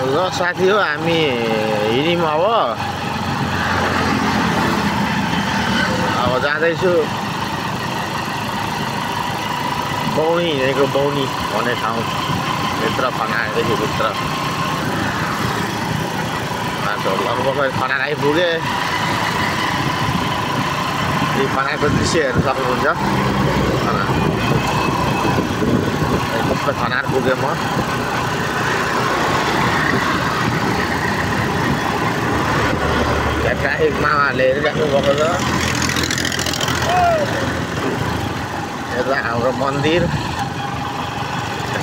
ल साथी हो हामी हिँड्यौँ अब जाँदैछु बौनी हिँडेको बौनी भन्ने ठाउँ भित्र खनादेखि भित्र लगभग खनाल आइपुगे यो खनालको दृश्य हेर्न सक्नुहुन्छ कस्तो खनाल पुगेँ म ट्राफिकमा उहाँहरूले हेरिराख्नु भएको छ यता हाम्रो मन्दिर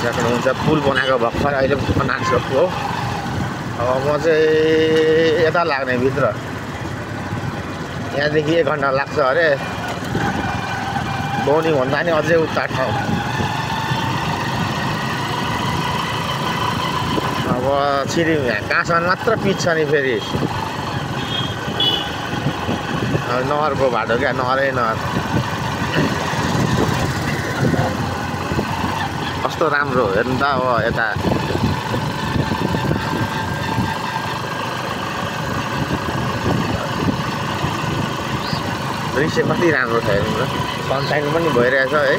सक्नुहुन्छ पुल बनाएको भर्खर अहिले खनाल सक्छु हो अब म चाहिँ यता लाग्ने भित्र यहाँदेखि 1 घन्टा लाग्छ अरे बौनी भन्दा नि अझै उता ठाउँ अब छिरी कहाँसम्म मात्र पिच छ नि फेरि नहरको बाटो क्या नहरै नहर कस्तो राम्रो हेर्नु त अब यता दृश्य कति राम्रो छ हेर्नु त सनसाइन पनि भइरहेछ है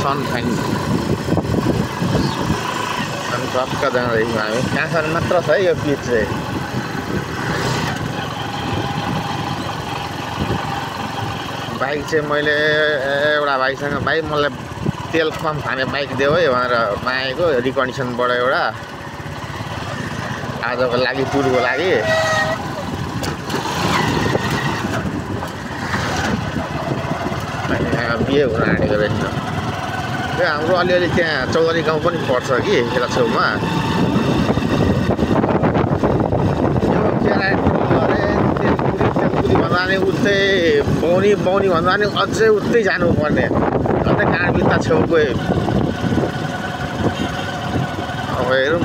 सनसाइन अनि टक्क जाँदैछौँ हामी कहाँसम्म मात्र छ है यो पिच चाहिँ बाइक चाहिँ मैले एउटा भाइसँग भाइ मलाई तेल कम खाने बाइक देऊ है भनेर मागेको रिकन्डिसनबाट एउटा आजको लागि टुरको लागि बिहे हुन आँटेको रहेछ त्यो हाम्रो अलिअलि त्यहाँ चौधरी गाउँ पनि पर्छ कि यता छेउमा भन्दा नि उतै बौनी भन्दा नि अझै उतै जानुपर्ने अझै काँडबित्ता छेउकै अब हेरौँ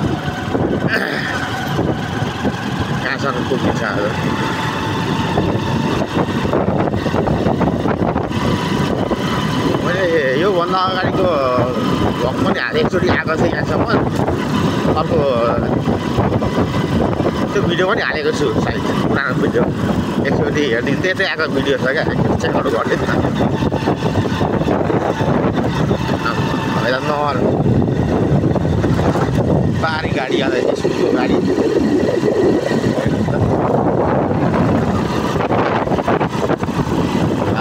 कहाँसम्म पुगिन्छ आज मैले योभन्दा अगाडिको भ्लग पनि एकचोटि आएको थिएँ यहाँसम्म अर्को त्यो भिडियो पनि हालेको छु सायद पुरानो भिडियो एकचोटि हेरिदिनु त्यतै आएको भिडियो छ क्या चेकआउट गरिदिनु यता नहर पारी गाडी जाँदैछ स्कुलको गाडी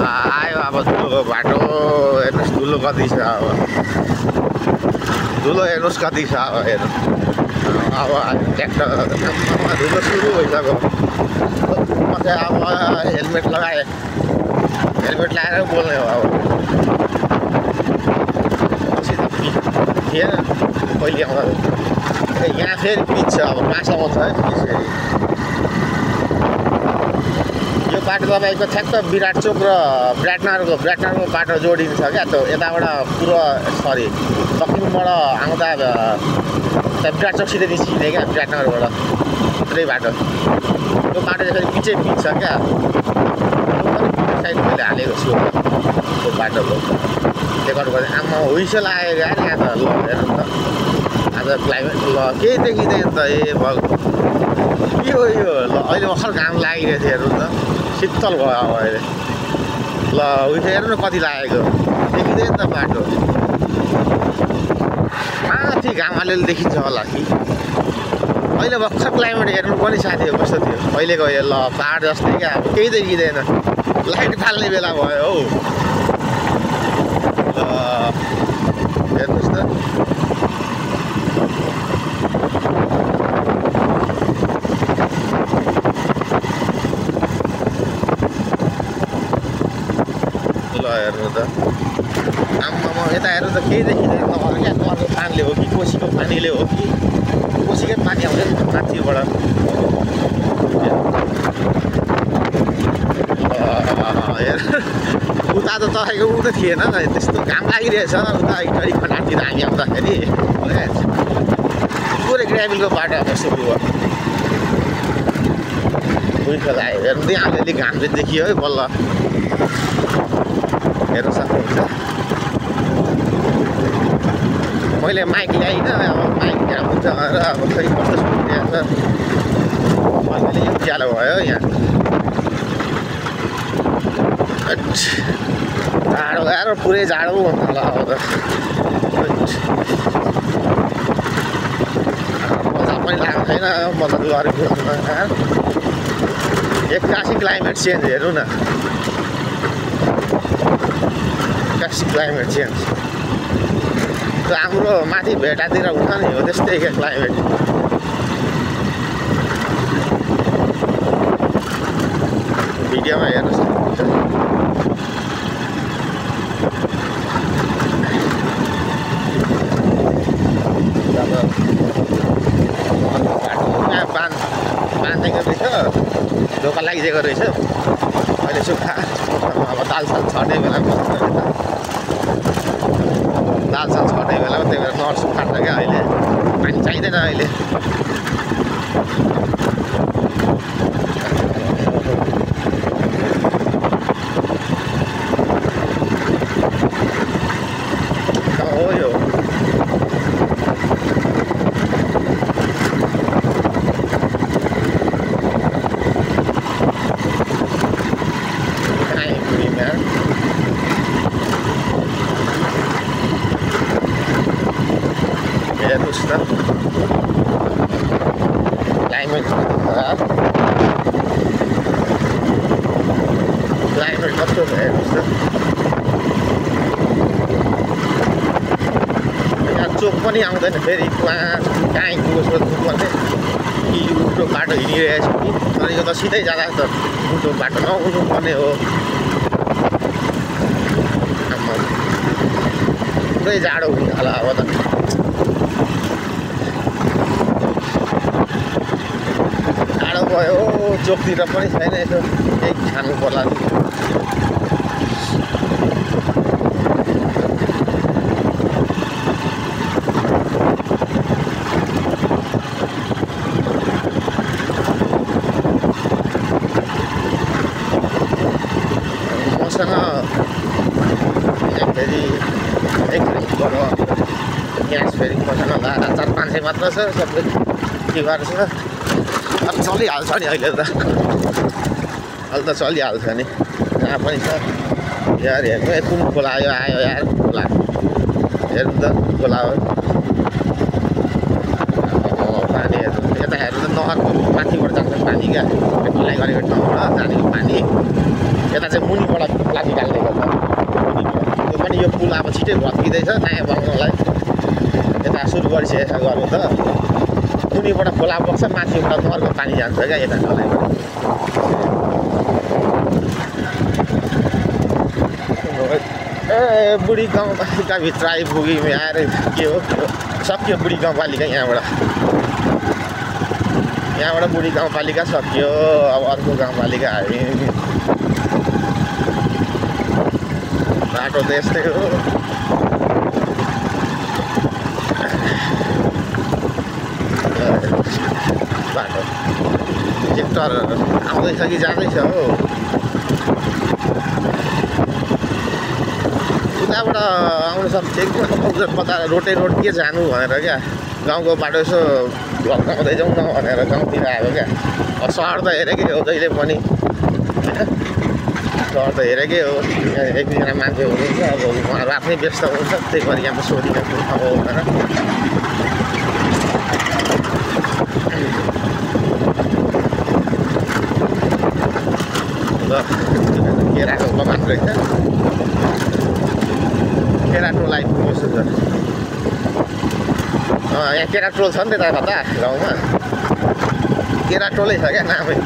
आयो अब धुलोको बाटो हेर्नुहोस् धुलो कति छ अब धुलो हेर्नुहोस् कति छ अब हेर्नु अब ट्र्याक्टर धुलो सुरु भइसक्यो म चाहिँ अब हेलमेट लगाएँ हेलमेट लगाएर बोल्ने हो अब थिएन कहिले आउँदा यहाँ फेरि पिच छ अब कहाँसम्म छ है पिच फेरि यो बाटो तपाईँको ठ्याक्क विराट चोक र विराटनगरको बाटो जोडिन्छ क्या त्यो यताबाट पुरो सरी दक्षिणबाट आउँदा विराट चोक सिधै निस्किने क्या विराटनगरबाट पुरै बाटो त्यो बाटो चाहिँ फेरि पिचै पिच छ क्या साइड मैले हालेको छु त्यो बाटोको रेकर्ड गरेँ आमा हुइसो लागेको यार यहाँ त ल हेर्नु त आज क्लाइमेट ल केही देखिँदैन त ए भग के हो यो ल अहिले भर्खर घाम लागिरहेको थियो हेर्नु त शीतल भयो अब अहिले ल उयो हेर्नु कति लागेको देखिँदैन त बाटो माथि घाम अलिअलि देखिन्छ होला कि अहिले भर्खर क्लाइमेट हेर्नु पनि साथी हो कस्तो थियो अहिलेको यो ल पाहाड जस्तै क्या अब केही देखिँदैन लाइट फाल्ने बेला भयो हौ हेर्नुहोस् त ल हेर्नु त आम्मामा यता हेर्नु त केही देखिँदैन नहर क्या नहरको पानीले हो कि कोसीको पानीले हो कि कोसीकै पानी आउँदैन माथिबाट उता त तपाईँको उ त थिएन त्यस्तो घाम लागिरहेछ उता इटरी खनालतिर हामी आउँदाखेरि पुरै ग्राभेलको बाटो कस्तो भयो उयो लाग्यो हेर्नु त्यहाँ अलिअलि घाम चाहिँ देखियो है बल्ल हेर्न सक्नुहुन्छ मैले माइक ल्याइनँ अब माइक यहाँ हुन्छ भनेर अब खै कस्तो सुनिरहेको छ मैले यो ज्यालो भयो यहाँ जाडो आएर पुरै जाडो हुन्छ होला अब त मजा पनि लागेको छैन मजा गरेको एक्कासी क्लाइमेट चेन्ज हेर्नु न एक्कासी क्लाइमेट चेन्ज हाम्रो माथि भेटातिर हुन्छ नि हो त्यस्तै क्या क्लाइमेट भिडियोमा हेर्नु सक्नुहुन्छ यहाँ बाँधेको रहेछ ढोका लागिदिएको रहेछ अहिले सुक्खा अब दालसाल छर्ने बेलामा दालसाल छर्ने बेलामा त्यही भएर नर सुक्खा छ क्या अहिले पानी चाहिँदैन अहिले हो यो हेर्नुहोस् त क्लाइमेट कस्तो छ हेर्नुहोस् त यहाँ चोक पनि आउँदैन फेरि कहाँ पुग्नुपर्ने कि उल्टो बाटो हिँडिरहेको छु कि तर यो त सिधै जाँदा त उल्टो बाटो नहुनु पर्ने हो पुरै जाडो हुन्छ होला अब त जाडो भयो चोकतिर पनि छैन यसो केही खानु पर्ला मसँग फेरि एक ग्यास फेरि मसँग 400-500 मात्र छ सबै के गर्छ अब चलिहाल्छ नि अहिले त चलिहाल्छ नि जहाँ पनि छ यार हेर्नु कुन खोला आयो यार खोला हेर्नु त खोला हो पानीहरू यता हेर्नु त नहरको माथिबाट जान्छ पानी क्या ढिलाइ गरेको ठाउँबाट जानेको पानी यता चाहिँ मुनिबाट खोला निकाल्ने गर्छ त्यो पनि यो पुल अब छिटै भत्किँदैछ नयाँ बनाउनलाई यता सुरु गरिसकेछ गर्नु त मुनिबाट खोला बग्छ माथिबाट नहरको पानी जान्छ क्या यता ढलाइबाट ए बुढी गाउँपालिकाभित्र आइपुग्यौँ आएर के हो सक्यो बुढी गाउँपालिका यहाँबाट बुढी गाउँपालिका सकियो अब अर्को गाउँपालिका आयो बाटो त यस्तै हो बाटो ट्र्याक्टर आउँदैछ कि जाँदैछ हो उताबाट आउनु सक्छ कता रोड के जानु भनेर क्या गाउँको बाटो यसो भत्काउँदै जाउँ न भनेर गाउँतिर आयो क्या सहर त हेरेकै हो जहिले पनि सहर त हेरेकै हो एक दुईजना मान्छे हुनुहुन्छ अब उहाँहरू आफ्नै व्यस्त हुन्छ त्यही भएर यहाँ सोधिन अब भनेर केराको बगान रहेछ केरा टोल आइपुग्नुहोस् त यहाँ केरा टोल छ नि त कता गाउँमा केरा टोलै छ क्या नामै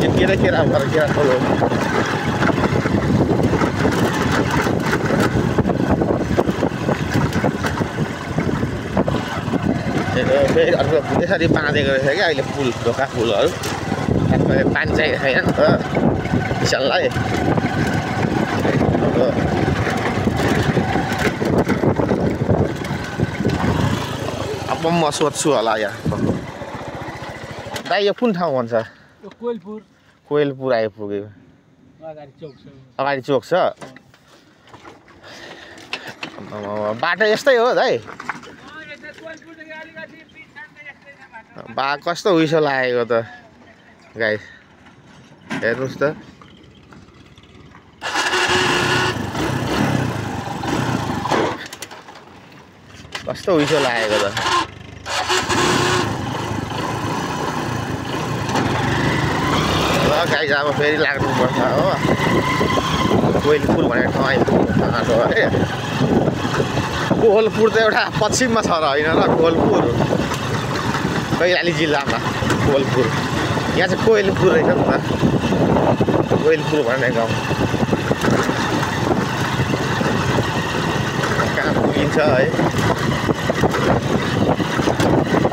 यो केरा भएर केरा टोल हो फेरि अर्को त्यसरी बाँधेको रहेछ क्या अहिले पुल ढोका पुलहरू पानी चाहिएको छैन नि त किसानलाई अब म सोध्छु होला यहाँ दाइ यो कुन ठाउँ भन्छ कोइलपुर आइपुग्यो अगाडि चोक छ बाटो यस्तै हो दाइ बा कस्तो उइसो लागेको त गाइस हेर्नुस् त कस्तो उइसो लागेको त ल गाइस अब फेरि लाग्नुपर्छ हो कोइलपुर भन्ने ठाउँ आइपुग्नु अरे कोहलपुर त एउटा पश्चिममा छ र होइन र कोहलपुर कैलाली जिल्लामा कोहलपुर यहाँ चाहिँ कोइलपुर रहेछ नि त कोइलपुर भन्ने गाउँ कहाँ पुगिन्छ है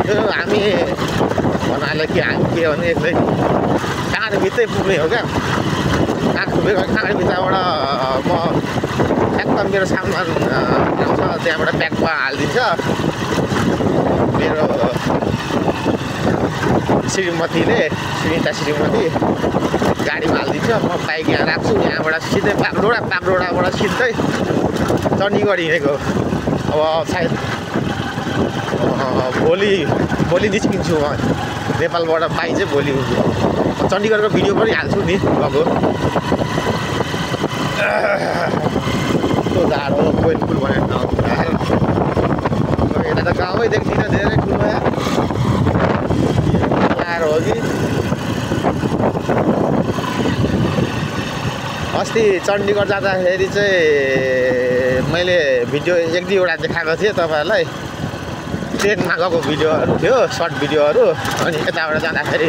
त्यो हामी भन्नाले कि हामी के भने एक्लै काँडभित्रै पुग्ने हो क्या काँडभित्रबाट म एकदम मेरो सामान आउँछ त्यहाँबाट ब्यागमा हालिदिन्छ मेरो श्रीमतीले सुनिता श्रीमती गाडीमा हालिदिन्छ म बाइक यहाँ राख्छु यहाँबाट सिधै बागडोडाबाट सिधै चण्डीगढ हिँडेको अब सायद भोलि निस्किन्छु म नेपालबाट बाइक चाहिँ भोलि हुन्छु चण्डीगढको भिडियो पनि हाल्छु नि गएको कस्तो जाडो कोइलपुर भन्ने ठाउँ यता त गाउँमै देख्दिनँ धेरै ठुलो यहाँ हो कि अस्ति चण्डीगढ जाँदाखेरि चाहिँ मैले भिडियो एक दुईवटा देखाएको थिएँ तपाईँहरूलाई ट्रेनमा गएको भिडियोहरू थियो सर्ट भिडियोहरू अनि यताबाट जाँदाखेरि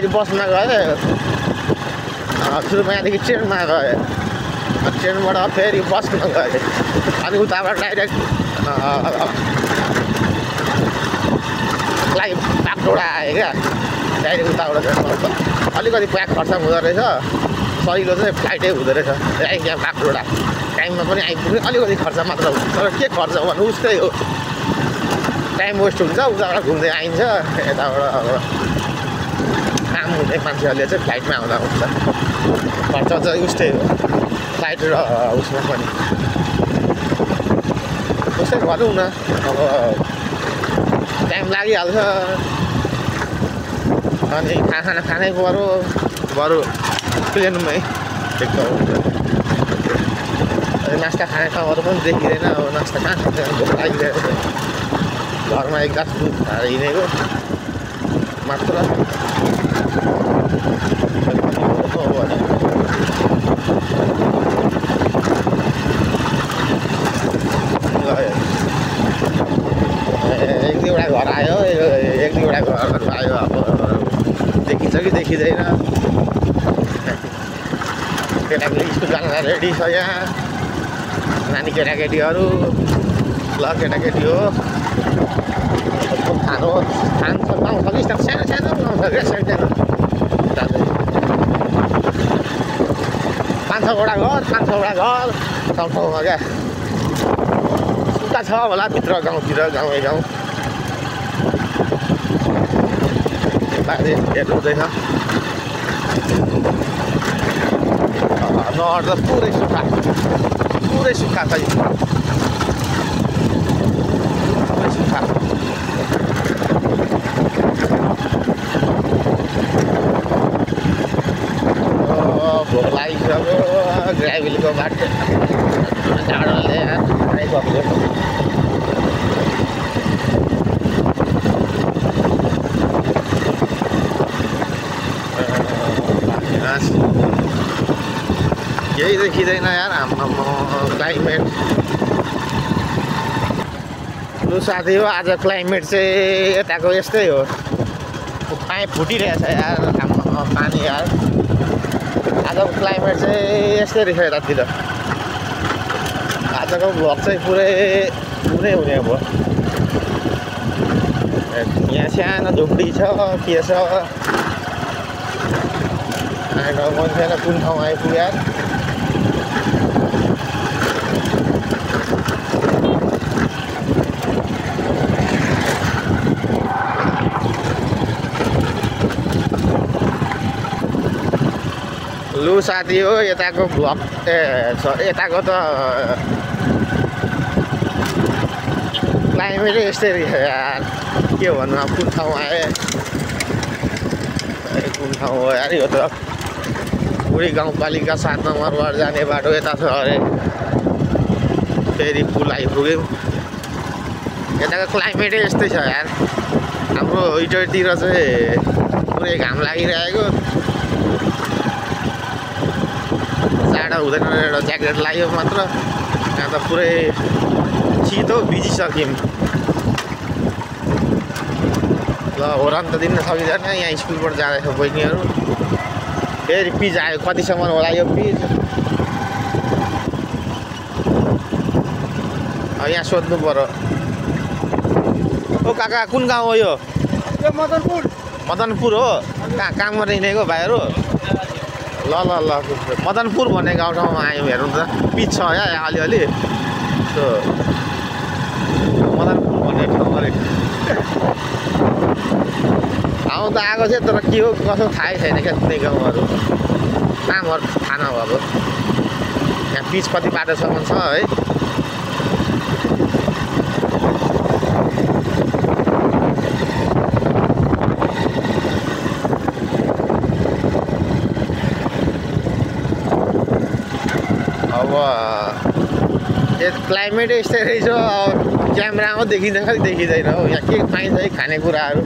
बसमा गएँ सुरुमा यहाँदेखि ट्रेनमा गएँ ट्रेनबाट फेरि बसमा गएँ अनि उताबाट डाइरेक्ट बागडोडा आएँ क्या डाइरेक्ट उताबाट अलिकति प्याक खर्च हुँदो रहेछ सजिलो चाहिँ फ्लाइटै हुँदो रहेछ डाइरेक्ट यहाँ बागडोडा टाइममा पनि आइपुग्ने अलिकति खर्च मात्र हुन्छ तर के खर्च भन्नु उस्तै हो टाइम वेस्ट हुन्छ उताबाट घुम्दै आइन्छ यताबाट अब काम हुने मान्छेहरूले चाहिँ फ्लाइटमा आउँदा हुन्छ खर्च चाहिँ उस्तै हो फ्लाइट र उसमा पनि उस्तै भनौँ न अब टाइम लागिहाल्छ अनि खाना खानै पऱ्यो बरु प्लेनमै एकदम हुन्छ नास्ता खाने ठाउँहरू पनि देखिँदैन अब नास्ता कहाँ भोक लागिरहेको छ घरमा एक गाछ दुध खाएर हिँडेको मात्र एक दुईवटा घर आयो एक दुईवटा घरहरू आयो अब देखिन्छ कि देखिँदैन केटाकेटी स्कुल जान रेडी छ यहाँ नानी केटाकेटीहरू ल केटाकेटी हो खान्छ पाउँछ कि सानो सानो पाउँछ क्या सानो पाँच छवटा घर ठाउँमा क्या सुत्ता छ होला भित्र गाउँतिर गाउँ बाजे हेर्नु हुँदैछ नहर त पुरै सुक्खा छ पुरै सुक्खा भोक लागिसक्यो ग्राभेलको बाटो टाढोले आइगएको केही देखिँदैन यार हाम्रो क्लाइमेट लु साथी हो आज क्लाइमेट चाहिँ यताको यस्तै हो पाइप फुटिरहेछ यार हाम्रो पानी यार आजको क्लाइमेट चाहिँ यस्तै रहेछ यतातिर आजको भ्लग चाहिँ पुरै हुने भयो यहाँ सानो झुप्डी छ के छ मान्छेलाई कुन ठाउँ आइपुग्यो यार लु साथी हो यताको भ्लग यताको त क्लाइमेटै यस्तै रहेछ यार के भन्नु अब कुन ठाउँ आएँ कुन ठाउँ हो यार यो त बुढी गाउँपालिका 7 नम्बर वार्ड जाने बाटो यता छ अरे फेरि पुल आइपुग्यौँ यताको क्लाइमेटै यस्तै छ यार हाम्रो इटरतिर चाहिँ पुरै घाम लागिरहेको जाडो हुँदैन एउटा ज्याकेट लाग्यो मात्र यहाँ त पुरै शीतो भिजिसक्यौँ ल होरन त दिन सकिँदैन यहाँ स्कुलबाट जाँदैछ बहिनीहरू फेरि पिज आयो कतिसम्म होला यो पिज यहाँ सोध्नु पर्यो ओ काका कुन गाउँ हो यो मदनपुर हो कहाँ काम गर्ने हिँडेको भाइहरू ल ल ल मदनपुर भन्ने गाउँठाउँमा आयौँ हेर्नु त पिच छ यहाँ अलिअलि सो मदनपुर भन्ने ठाउँ अरे ठाउँ त आएको थियो तर के हो कसो थाहै छैन क्या कुनै गाउँहरू नामहरू थाहा नभएको यहाँ पिच कति बाटोसम्म छ है अब यो क्लाइमेटै यस्तै रहेछ अब क्यामेरामा देखिँदैन कि देखिँदैन हो यहाँ के पाइन्छ है खानेकुराहरू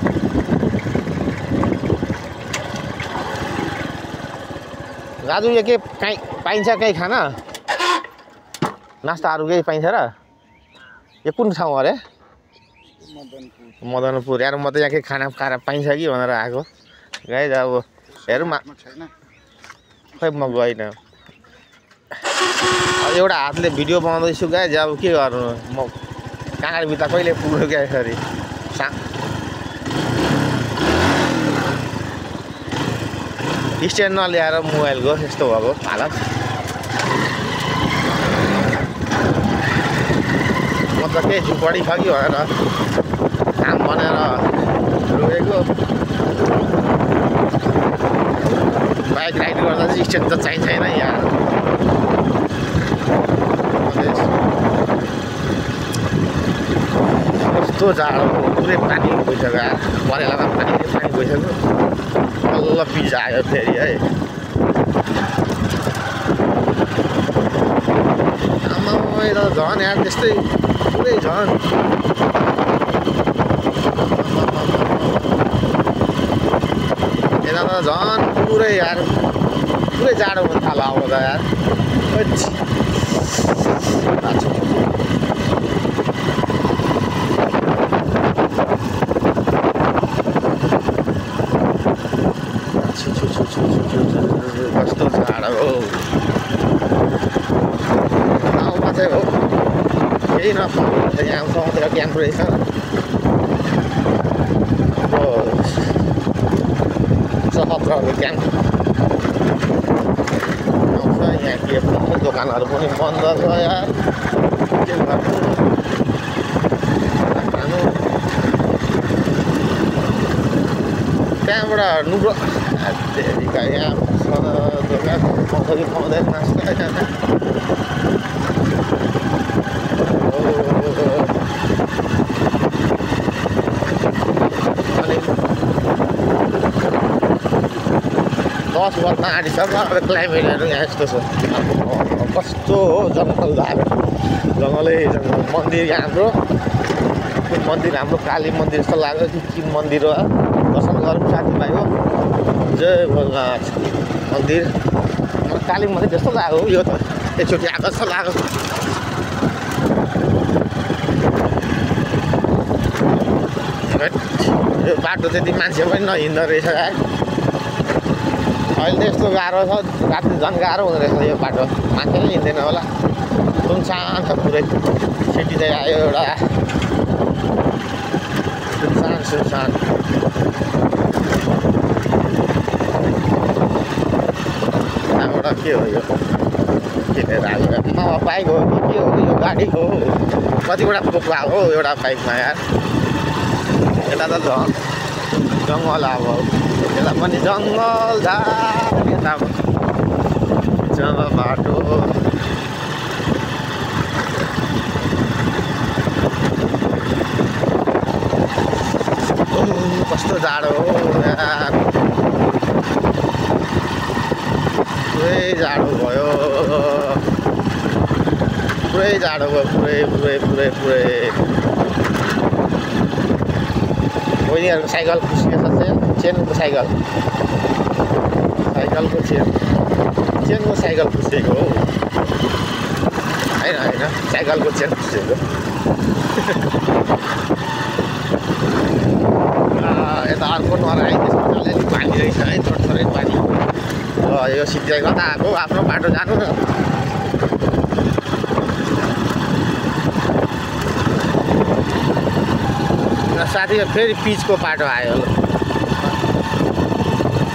दाजु यो के काहीँ पाइन्छ केही खाना नास्ताहरू केही पाइन्छ र यो कुन ठाउँ अरे मदनपुर यार म त यहाँ केही खाना खाना पाइन्छ कि भनेर आएको गाइज अब हेरौँ खै म गइनँ एउटा हातले भिडियो बनाउँदैछु गाइज अब के गर्नु म काँडा भित्र कहिले पुग्नु क्या यसरी स्ट्यान्ड नल्याएर मोबाइलको यस्तो भएको हालत म त केही झुपडी छ कि भनेर काम भनेर रोकेको बाइक राइड गर्दा चाहिँ स्ट्यान्ड त चाहिँदैन यहाँ कस्तो जाडो पुरै पानी गइसक्यो परेलामा पानी गइसक्यो बल्ल पिज आयो फेरि है आमा यता झन् यार त्यस्तै पुरै झन् यता त झन् पुरै यार पुरै जाडो हुन थाल्यो अब त यार कस्तो जाडो हो गाउँमा चाहिँ हो केही नपाउँछ यहाँ गाउँतिर क्याम्प रहेछ अब 77 क्याम्प आउँछ यहाँ के दोकानहरू पनि बन्द छ यार के गर्नु खानु त्यहाँबाट नुग्रो यहाँ दोकान पाउँछ कि पाउँदैन नास्ता अनि 10 वर्ष आँटिसक्यो अब क्लाइमेटहरू यहाँ यस्तो छ कस्तो हो जङ्गल धारो जङ्गलै जङ्गल मन्दिर यहाँ हाम्रो मन्दिर हाम्रो काली मन्दिर जस्तो लाग्यो कि किन मन्दिर हो दर्शन गरौँ साथीभाइ हो जय भोलेनाथ मन्दिर काली मन्दिर जस्तो लाग्यो यो त एकचोटि आएको जस्तो लाग्यो यो बाटो त्यति मान्छे पनि नहिँड्दो रहेछ यार अहिले त यस्तो गाह्रो छ राति झन् गाह्रो हुँदो रहेछ यो बाटो मान्छे नै हिँड्दैन होला सुनसान छ पुरै सिटी चाहिँ आयो एउटा सुनसान त्यहाँबाट के हो यो किनेर आएको बाइक हो कि के हो यो गाडी हो कतिवटा पोका हो एउटा बाइकमा यार यता त जङ्गल अब यता पनि जङ्गल झार यता जङ्गल बाटो कस्तो जाडो हो यार, पुरै जाडो भयो, पुरै जाडो भयो, पुरै बहिनीहरूको साइकल खुस्किएको छ, चेनको साइकलको चेनको साइकल खुस्किएको हो, होइन साइकलको चेन खुस्किएको। यता अर्को नहर आइदिएछ, अलिअलि पानी रहेछ है, थोरै पानी। यो सिद्धिया कता आएको, आफ्नो बाटो जानु न। साथी फेरि पिचको बाटो आयो,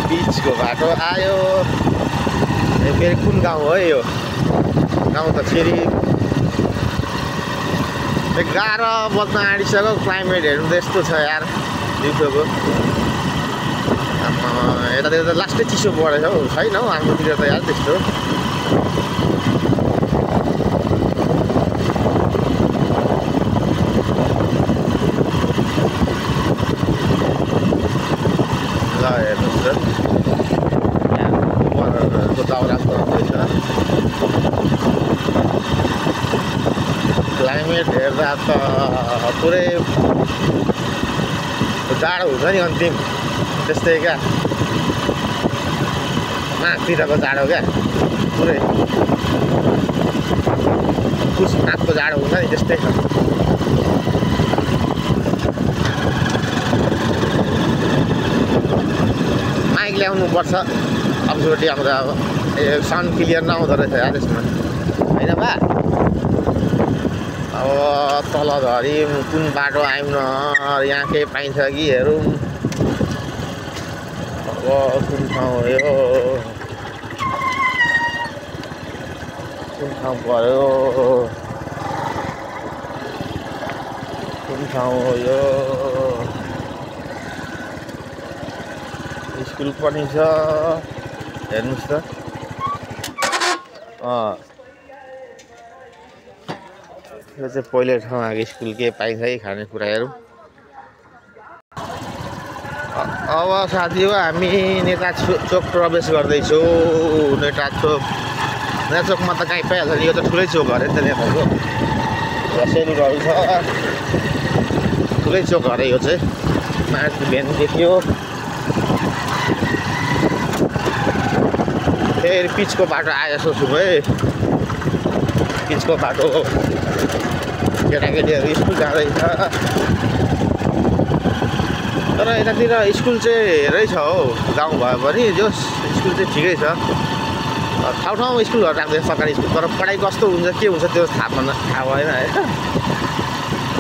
पिचको बाटो आयो। फेरि कुन गाउँ हो यो गाउँ त फेरि 11 बज्न आँटिसक्यो। क्लाइमेट हेर्नु त यस्तो छ यार दिउँसोको। यतातिर त लास्टै चिसो बढेछ हौ, छैन हौ हाम्रोतिर त यार त्यस्तो। ल हेर्नुहोस् त यहाँको दाउरा गर्दैछ। क्लाइमेट हेर्दा त पुरै जाडो हुन्छ नि अन्तिम, त्यस्तै क्या नाकतिरको जाडो क्या, पुरै कुस नाकको जाडो हुन्छ नि त्यस्तै छ। माइक ल्याउनुपर्छ अबचोटि आउँदा, अब साउन्ड क्लियर नआउँदो रहेछ यार त्यसमा, होइन बा? अब तल झरी कुन बाटो आयौँ न, यहाँ केही पाइन्छ कि हेरौँ। अब कुन ठाउँ हो यो, कुन ठाउँ पऱ्यो, कुन ठाउँ हो यो? स्कुल पनि छ हेर्नुहोस् त। यो चाहिँ पहिलो ठाउँ आएको स्कुल, के पाइन्छ कि खानेकुराहरू। अब साथी हो हामी नेता चोक प्रवेश गर्दैछौँ। नेता चोकमा त कहीँ पाइहाल्छ नि, यो त ठुलै चोक अरे नि त नेताको। सेलुनहरू छ, ठुलै चोक अरे यो चाहिँ। माथि भ्यान देखियो। फेरि पिचको बाटो आयो जस्तो छु है, पिचको बाटो। केटाकेटीहरू स्कुल जाँदैछ, तर यतातिर स्कुल चाहिँ रहेछ हौ, गाउँ भए पनि जो स्कुल चाहिँ ठिकै छ। ठाउँ स्कुलहरू राख्दैछ सरकारी स्कुल, तर पढाइ कस्तो हुन्छ के हुन्छ त्यो थाहा भएन है,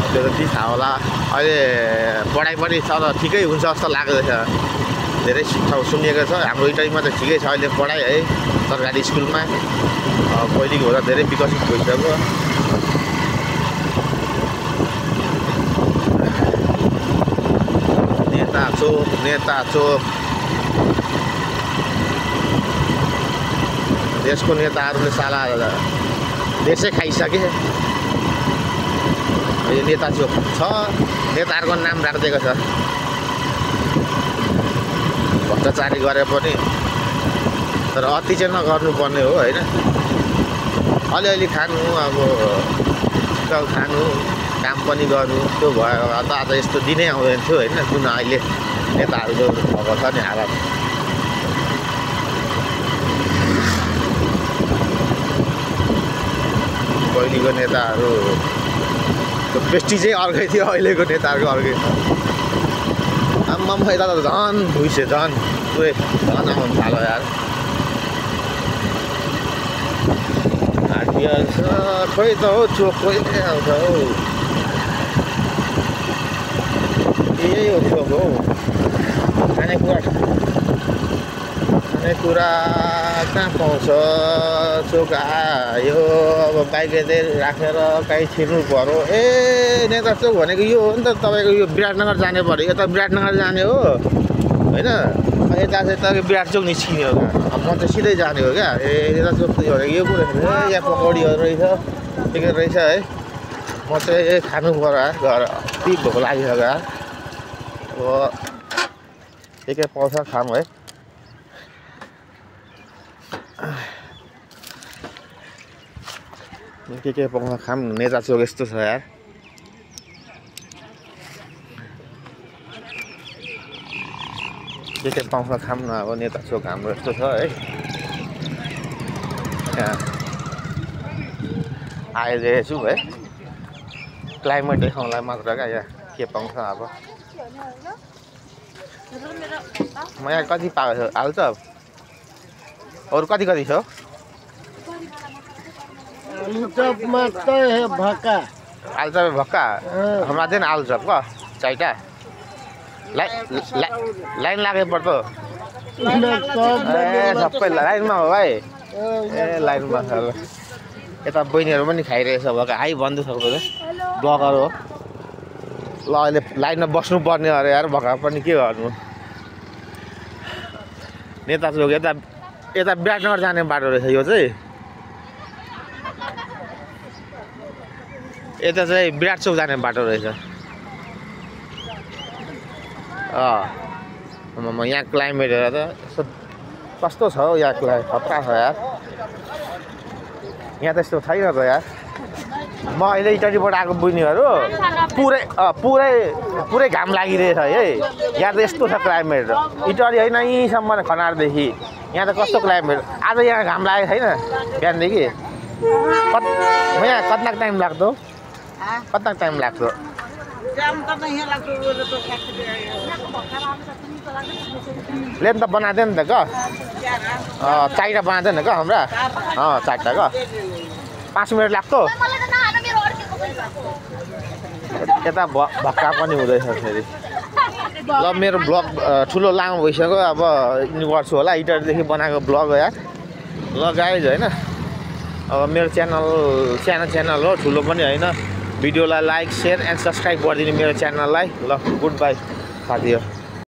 त्यो त के थाहा होला। अहिले पढाइ पनि तर ठिकै हुन्छ जस्तो लाग्दैछ, धेरै ठाउँ सुनिएको छ। हाम्रो इटालीमा त ठिकै छ अहिले पढाइ है, सरकारी स्कुलमा। पहिलेको भन्दा धेरै विकसित भइसक्यो। नेता चोक देशको नेताहरूले साला देशै खाइसके। यो नेता चोक छ, नेताहरूको नाम राखिदिएको छ। भ्रष्टाचारी गरे पनि, तर अति चाहिँ नगर्नुपर्ने हो होइन। अलिअलि खानु, अब खानु, काम पनि गर्नु, त्यो भयो त आज यस्तो दिनै आउँदैन थियो होइन, जुन अहिले नेताहरूको भएको छ नि हालत। पहिलेको नेताहरूको प्रेस्टिजै अर्कै थियो, अहिलेको नेताहरूको अर्कै छ। आम्मा यता त झन् भुइँसे झन् पुरै झन् आउनु थाल्यो यार। हाटिया छ खोइ त हौ, चोक कहिले आउँछ हौ, यही हो चोक हौ। खानेकुरा कहाँ पाउँछ? चोक आयो, अब बाइक राखेर काहीँ छिर्नु पऱ्यो। ए नेता चोक भनेको यो हो नि त, तपाईँको यो विराटनगर जाने पऱ्यो, यता विराटनगर जाने हो होइन। यता चाहिँ तपाईँ विराट चोक निस्किने हो क्या, अब म चाहिँ सिधै जाने हो क्या। ए नेता चोक भनेको यो पो रहेछ, यहाँ पकौडीहरू रहेछ, ठिकै रहेछ है। म चाहिँ खानु पऱ्यो यार, घर यति भोक लाग्यो क्या। के पाउँछ खाम है के पाउँछ खाम नेता चोक यस्तो छ यार के पाउँछ खाम न अब नेता चोक हाम्रो यस्तो छ है आइरहेको छु है क्लाइमेट देखाउनलाई मात्र क्या यहाँ के पाउँछ अब म यहाँ कति पाएको छु हाल्छ अरू कति छ आलुचप भक्का हमरा दिन आलुचप क चाइटा लाइन लागे पर्छ सबै लाइनमा हो भाइ लाइनमा छ यता बहिनीहरू पनि खाइरहेछ भक्का आइ भन्दै सक्दो ब्लगर हो ल अहिले लाइनमा बस्नु पर्ने अरे यार भक्का पनि के गर्नु नेता चोक यता विराटनगर जाने बाटो रहेछ यो चाहिँ यता चाहिँ विराट चोक जाने बाटो रहेछ म यहाँ क्लाइमेट हेरेर त यस्तो कस्तो छ हौ यहाँ खतरा छ यार यहाँ त यस्तो छैन त यार म अहिले इटरीबाट आएको बहिनीहरू पुरै घाम लागिरहेछ है यहाँ त यस्तो छ क्लाइमेट इटरी होइन यहीँसम्म खनारदेखि यहाँ त कस्तो क्लाइमेट आज यहाँ घाम लागेको छैन बिहानदेखि यहाँ कति टाइम लाग्दो कति टाइम लाग्छ लेन त बनाउँदैन नि त क चारवटा बनाउँदैन क हाम्रा चारवटा क 5 मिनट लाग्थ्यो यता भक्का पनि हुँदैछ फेरि ल मेरो ब्लग ठुलो लामो भइसक्यो अब गर्छु होला इटरदेखि बनाएको ब्लग हो यार ल गाइज होइन अब मेरो च्यानल हो ठुलो पनि होइन भिडियोलाई लाइक शेयर एन्ड सब्सक्राइब गरिदिनु मेरो च्यानललाई ल गुड बाई साथीहरु